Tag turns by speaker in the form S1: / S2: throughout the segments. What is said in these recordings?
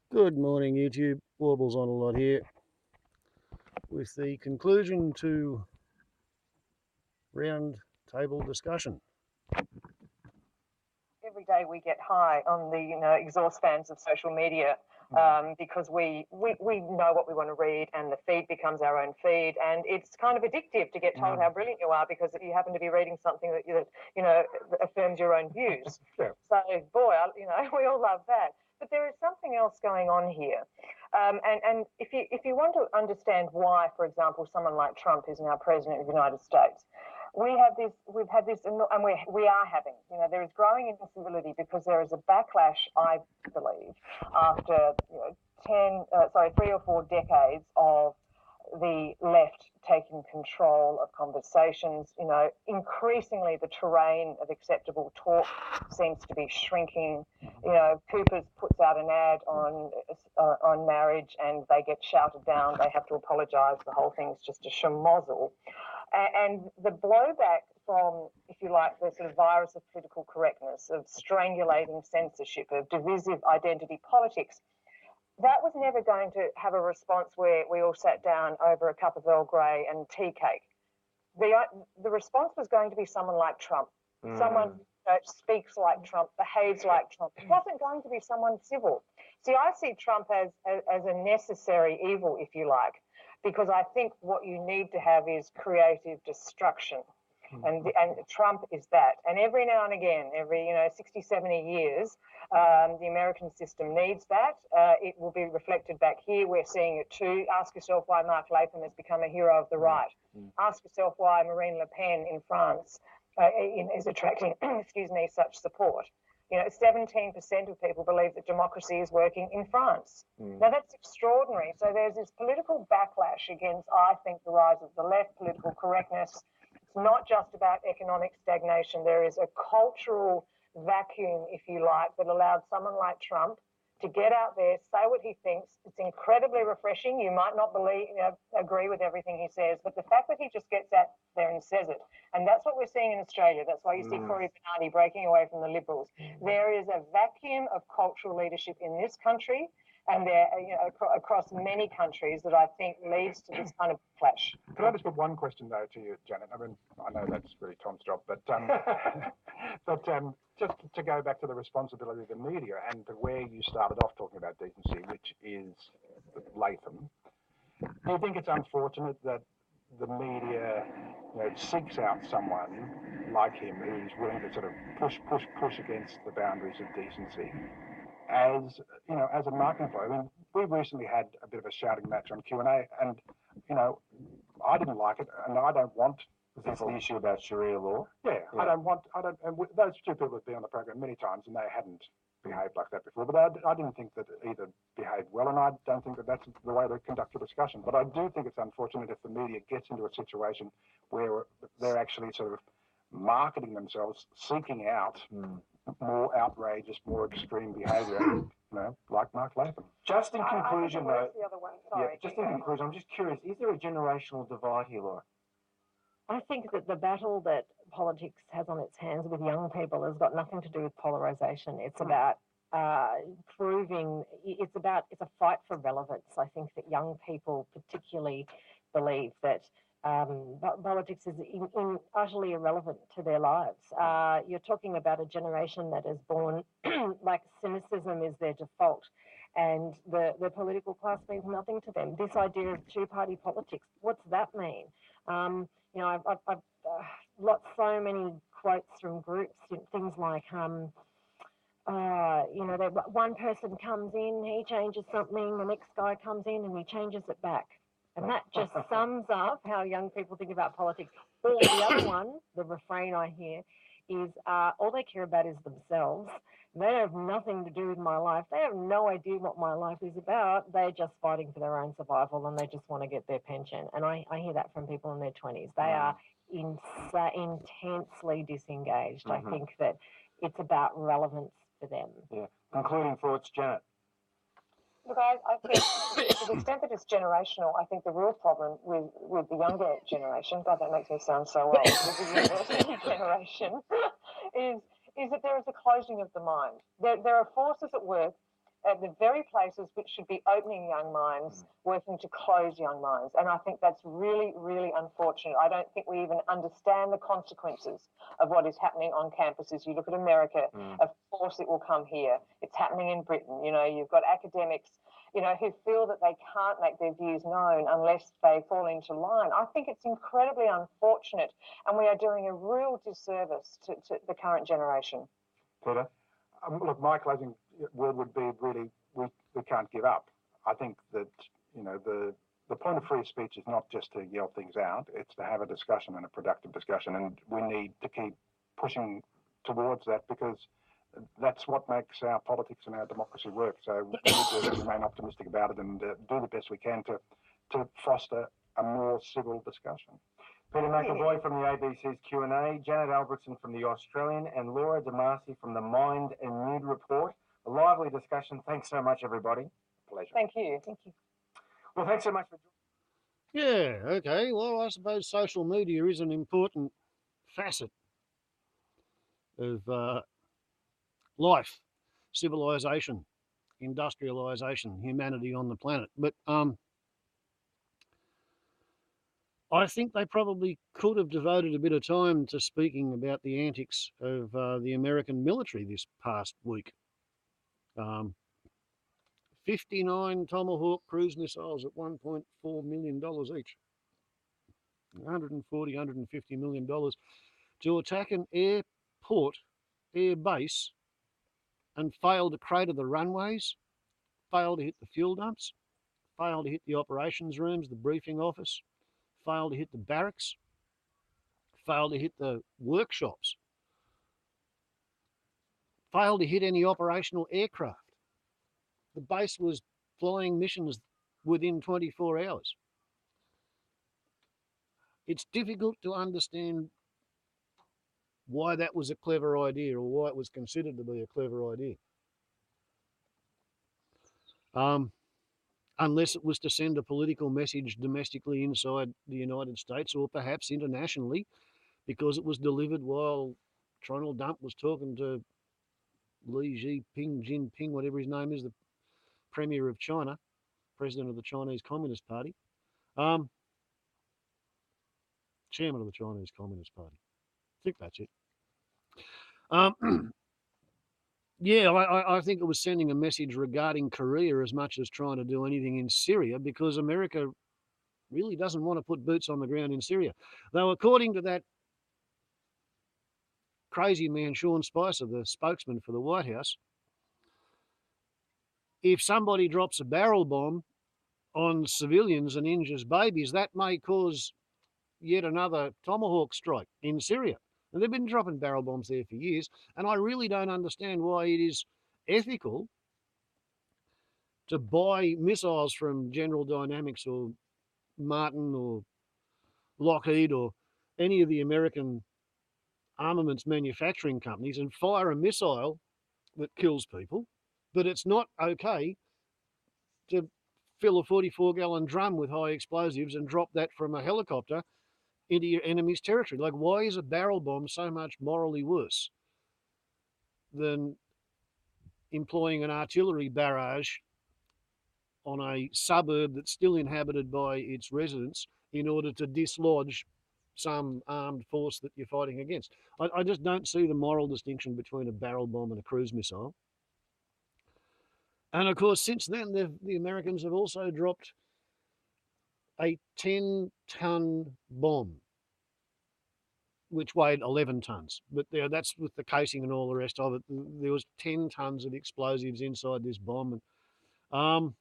S1: Good morning, YouTube. Warbles on a lot here with the conclusion to round table discussion.
S2: Every day we get high on the exhaust fans of social media because we know what we want to read, and the feed becomes our own feed, and it's kind of addictive to get told how brilliant you are because you happen to be reading something that affirms your own views.
S3: Yeah.
S2: So boy, we all love that. But there is something else going on here, and if you want to understand why, for example, someone like Trump is now president of the United States, we've had this, and we are having, there is growing incivility because there is a backlash, I believe, after 3 or 4 decades of the left taking control of conversations. Increasingly the terrain of acceptable talk seems to be shrinking. Cooper's puts out an ad on marriage and they get shouted down. They have to apologise. The whole thing's just a schmozzle. And the blowback from, if you like, the sort of virus of political correctness, of strangulating censorship, of divisive identity politics, that was never going to have a response where we all sat down over a cup of Earl Grey and tea cake. The response was going to be someone like Trump, someone who speaks like Trump, behaves like Trump. It wasn't going to be someone civil. See, I see Trump as a necessary evil, if you like, because I think what you need to have is creative destruction. And Trump is that. And every now and again, every 60, 70 years, the American system needs that. It will be reflected back here. We're seeing it too. Ask yourself why Mark Latham has become a hero of the right. Ask yourself why Marine Le Pen in France is attracting, such support. 17% of people believe that democracy is working in France. Now, that's extraordinary. So there's this political backlash against, I think, the rise of the left, political correctness. It's not just about economic stagnation. There is a cultural vacuum, if you like, that allowed someone like Trump to get out there, say what he thinks. It's incredibly refreshing. You might not agree with everything he says, but the fact that he just gets out there and says it, and that's what we're seeing in Australia. That's why you see Cory Bernardi breaking away from the Liberals. There is a vacuum of cultural leadership in this country, and there, across many countries, that I think leads to this kind of clash.
S3: Could I just put one question though to you, Janet? I mean, I know that's really Tom's job, but just to go back to the responsibility of the media and to where you started off talking about decency, which is Latham. Do you think it's unfortunate that the media seeks out someone like him who's willing to sort of push against the boundaries of decency as a marketing ploy? I mean, we recently had a bit of a shouting match on Q&A, and I didn't like it, and I don't want.
S4: Is this the issue about Sharia law?
S3: Yeah, I don't. And those two people have been on the program many times, and they hadn't behaved like that before. But I didn't think that either behaved well, and I don't think that that's the way to conduct a discussion. But I do think it's unfortunate if the media gets into a situation where they're actually sort of marketing themselves, seeking out more outrageous, more extreme behaviour, like Mark Latham.
S4: Just in conclusion, though,
S2: conclusion,
S4: I'm just curious, is there a generational divide here, Laura?
S5: I think that the battle that politics has on its hands with young people has got nothing to do with polarisation. It's about proving, it's a fight for relevance. I think that young people particularly believe that politics is utterly irrelevant to their lives. You're talking about a generation that is born like cynicism is their default, and the political class means nothing to them. This idea of two-party politics, what's that mean? I've got so many quotes from groups, things like, one person comes in, he changes something, the next guy comes in and he changes it back. And that just sums up how young people think about politics. Or the other one, the refrain I hear, is all they care about is themselves. They have nothing to do with my life. They have no idea what my life is about. They're just fighting for their own survival and they just want to get their pension. And I hear that from people in their 20s. They are intensely disengaged. I think that it's about relevance for them.
S4: Yeah. Concluding thoughts, Janet.
S2: Look, I think to the extent that it's generational, I think the real problem with the younger generation, God, that makes me sound so old, with the university generation, is that there is a closing of the mind. There are forces at work at the very places which should be opening young minds, working to close young minds. And I think that's really, really unfortunate. I don't think we even understand the consequences of what is happening on campuses. You look at America, of course it will come here. It's happening in Britain. You know, you've got academics, you know, who feel that they can't make their views known unless they fall into line. I think it's incredibly unfortunate, and we are doing a real disservice to the current generation.
S3: Peter? Look, my closing word would be really, we can't give up. I think that, you know, the point of free speech is not just to yell things out, it's to have a discussion and a productive discussion, and we need to keep pushing towards that, because that's what makes our politics and our democracy work. So we need to remain optimistic about it and do the best we can to foster a more civil discussion.
S4: Peter McAvoy from the ABC's Q&A, Janet Albertson from the Australian, and Laura Damasi from the Mind and Mood Report. A lively discussion. Thanks so much, everybody.
S3: Pleasure.
S2: Thank you.
S5: Thank you.
S4: Well, thanks so much for
S1: Yeah, okay. Well, I suppose social media is an important facet of life, civilization, industrialization, humanity on the planet. But I think they probably could have devoted a bit of time to speaking about the antics of the American military this past week. 59 Tomahawk cruise missiles at $1.4 million each. $140, $150 million to attack an air base and fail to crater the runways, fail to hit the fuel dumps, fail to hit the operations rooms, the briefing office, fail to hit the barracks, fail to hit the workshops, fail to hit any operational aircraft. The base was flying missions within 24 hours. It's difficult to understand why that was a clever idea, or why it was considered to be a clever idea. Unless it was to send a political message domestically inside the United States, or perhaps internationally, because it was delivered while Donald Trump was talking to Xi Jinping, whatever his name is, the Premier of China, President of the Chinese Communist Party, Chairman of the Chinese Communist Party. I think that's it. Yeah, I think it was sending a message regarding Korea as much as trying to do anything in Syria, because America really doesn't want to put boots on the ground in Syria. Though according to that crazy man, Sean Spicer, the spokesman for the White House, if somebody drops a barrel bomb on civilians and injures babies, that may cause yet another Tomahawk strike in Syria. And they've been dropping barrel bombs there for years, and I really don't understand why it is ethical to buy missiles from General Dynamics or Martin or Lockheed or any of the American armaments manufacturing companies and fire a missile that kills people, but it's not okay to fill a 44-gallon drum with high explosives and drop that from a helicopter into your enemy's territory. Like, why is a barrel bomb so much morally worse than employing an artillery barrage on a suburb that's still inhabited by its residents in order to dislodge some armed force that you're fighting against? I just don't see the moral distinction between a barrel bomb and a cruise missile. And of course, since then, the Americans have also dropped a 10-ton bomb, which weighed 11 tons. But that's with the casing and all the rest of it. There was 10 tons of explosives inside this bomb. And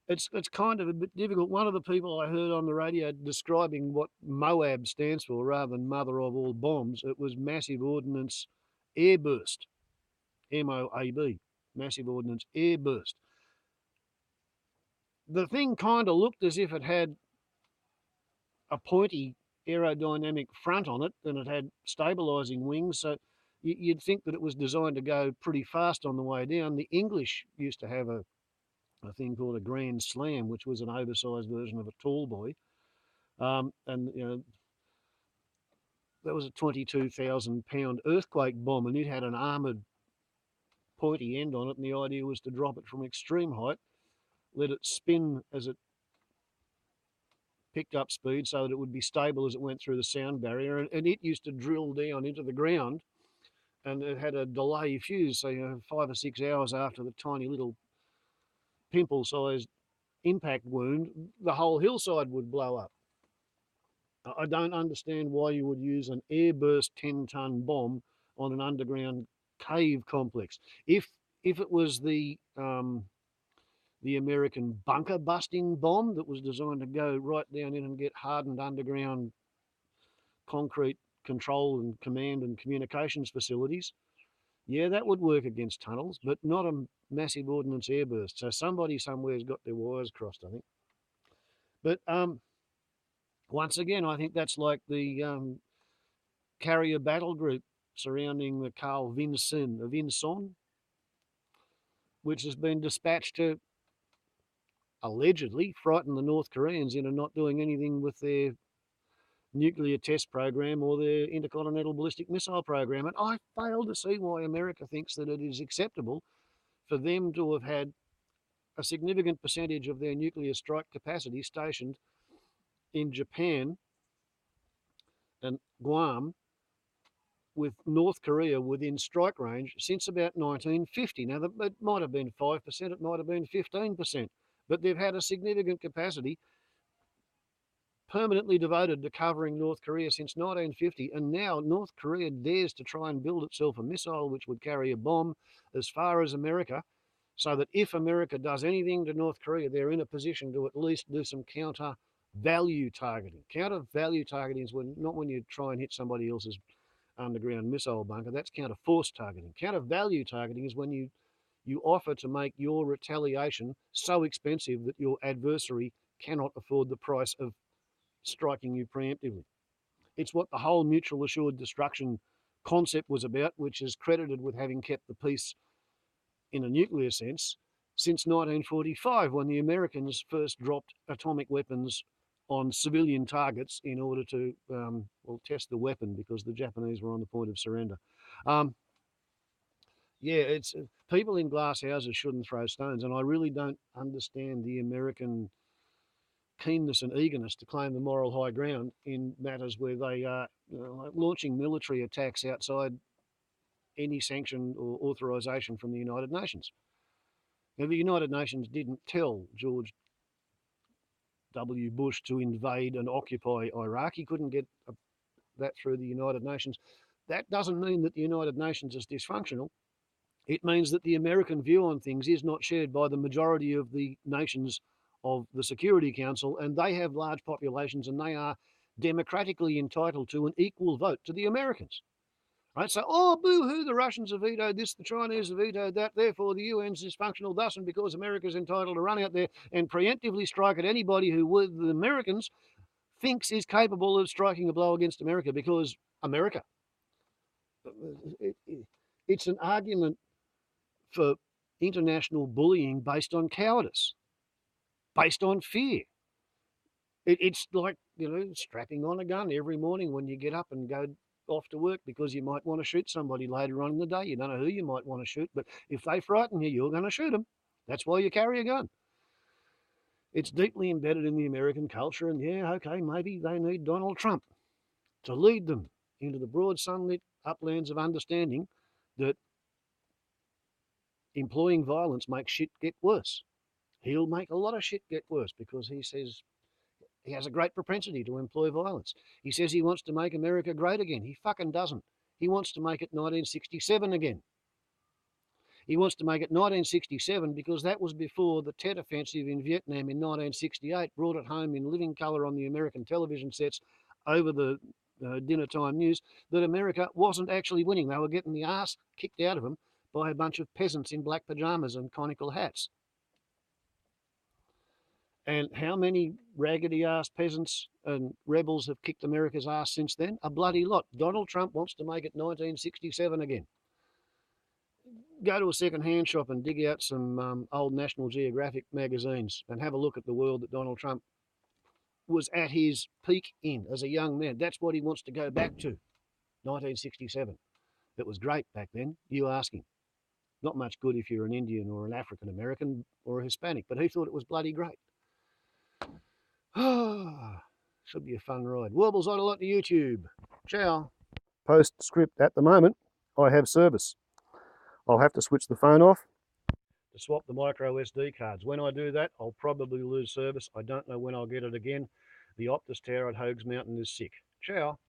S1: it's kind of a bit difficult. One of the people I heard on the radio describing what MOAB stands for, rather than mother of all bombs, it was Massive Ordnance Airburst, MOAB, Massive Ordnance Airburst. The thing kind of looked as if it had a pointy aerodynamic front on it, and it had stabilising wings, so you'd think that it was designed to go pretty fast on the way down. The English used to have a thing called a Grand Slam, which was an oversized version of a tall boy, and you know, that was a 22,000-pound earthquake bomb, and it had an armoured pointy end on it, and the idea was to drop it from extreme height, let it spin as it picked up speed so that it would be stable as it went through the sound barrier. And it used to drill down into the ground, and it had a delay fuse, so 5 or 6 hours after the tiny little pimple-sized impact wound, the whole hillside would blow up. I don't understand why you would use an airburst 10-ton bomb on an underground cave complex. If it was the American bunker busting bomb that was designed to go right down in and get hardened underground concrete control and command and communications facilities, yeah, that would work against tunnels, but not a massive ordnance airburst. So somebody somewhere's got their wires crossed, I think. But once again, I think that's like the carrier battle group surrounding the Carl Vinson, which has been dispatched to allegedly frighten the North Koreans into not doing anything with their nuclear test program or their intercontinental ballistic missile program. And I fail to see why America thinks that it is acceptable for them to have had a significant percentage of their nuclear strike capacity stationed in Japan and Guam, with North Korea within strike range since about 1950. Now, it might have been 5%, it might have been 15%, but they've had a significant capacity permanently devoted to covering North Korea since 1950, and now North Korea dares to try and build itself a missile which would carry a bomb as far as America, so that if America does anything to North Korea, they're in a position to at least do some counter value targeting. Counter value targeting is not when you try and hit somebody else's underground missile bunker. That's counter force targeting. Counter value targeting is when you offer to make your retaliation so expensive that your adversary cannot afford the price of striking you preemptively. It's what the whole mutual assured destruction concept was about, which is credited with having kept the peace in a nuclear sense since 1945, when the Americans first dropped atomic weapons on civilian targets in order to test the weapon, because the Japanese were on the point of surrender. It's people in glass houses shouldn't throw stones, and I really don't understand the American keenness and eagerness to claim the moral high ground in matters where they are like launching military attacks outside any sanction or authorization from the United Nations. Now, the United Nations didn't tell George W. Bush to invade and occupy Iraq. He couldn't get that through the United Nations. That doesn't mean that the United Nations is dysfunctional. It means that the American view on things is not shared by the majority of the nations of the Security Council, and they have large populations, and they are democratically entitled to an equal vote to the Americans. Right? So, boo-hoo, the Russians have vetoed this, the Chinese have vetoed that, therefore the UN's dysfunctional thus, and because America's entitled to run out there and preemptively strike at anybody who, with the Americans, thinks is capable of striking a blow against America, because America. It's an argument for international bullying based on cowardice, based on fear. It's like, strapping on a gun every morning when you get up and go off to work, because you might want to shoot somebody later on in the day. You don't know who you might want to shoot, but if they frighten you, you're going to shoot them. That's why you carry a gun. It's deeply embedded in the American culture, and maybe they need Donald Trump to lead them into the broad sunlit uplands of understanding that employing violence makes shit get worse. He'll make a lot of shit get worse, because he says he has a great propensity to employ violence. He says he wants to make America great again. He fucking doesn't. He wants to make it 1967 again. He wants to make it 1967 because that was before the Tet Offensive in Vietnam in 1968 brought it home in living colour on the American television sets over the dinner time news that America wasn't actually winning. They were getting the arse kicked out of them by a bunch of peasants in black pyjamas and conical hats. And how many raggedy-ass peasants and rebels have kicked America's ass since then? A bloody lot. Donald Trump wants to make it 1967 again. Go to a second-hand shop and dig out some old National Geographic magazines and have a look at the world that Donald Trump was at his peak in as a young man. That's what he wants to go back to, 1967. It was great back then. You ask him. Not much good if you're an Indian or an African American or a Hispanic, but he thought it was bloody great. Should be a fun ride. Warbles on a lot to YouTube. Ciao. Postscript at the moment, I have service. I'll have to switch the phone off to swap the micro SD cards. When I do that, I'll probably lose service. I don't know when I'll get it again. The Optus tower at Hogs Mountain is sick. Ciao.